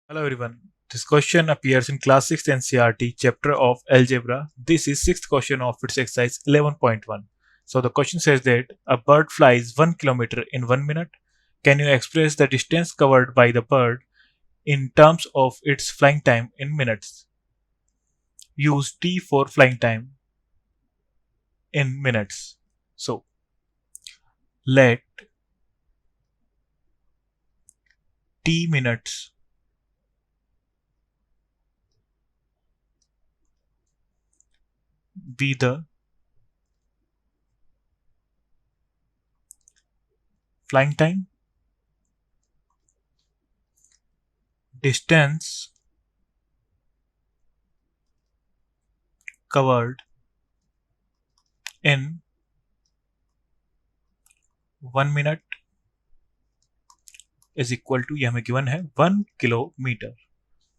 Hello everyone. This question appears in Class 6 NCERT chapter of Algebra. This is sixth question of its exercise 11.1. So the question says that a bird flies 1 kilometer in 1 minute. Can you express the distance covered by the bird in terms of its flying time in minutes? Use t for flying time in minutes. So let t minutes be the flying time. Distance covered in 1 minute is equal to, ये हमें given है 1 kilometre.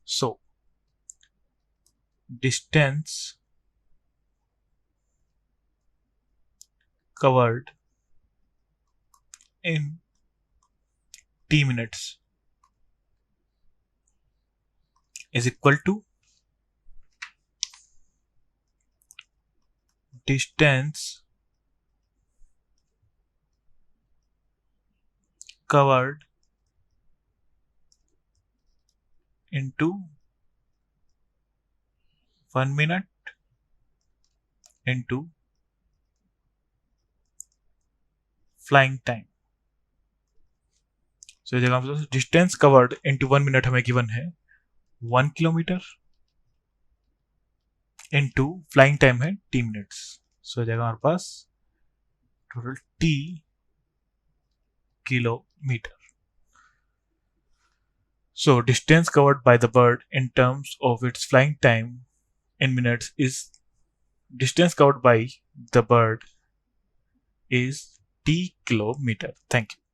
So distance covered in t minutes is equal to distance covered into 1 minute into flying time. So जगह हम distance covered into 1 minute हमें given है 1 kilometre into flying time है t minutes. So जगह हमारे पास total t kilometre. So distance covered by the bird in terms of its flying time in minutes is distance covered by the bird is t kilometer. Thank you.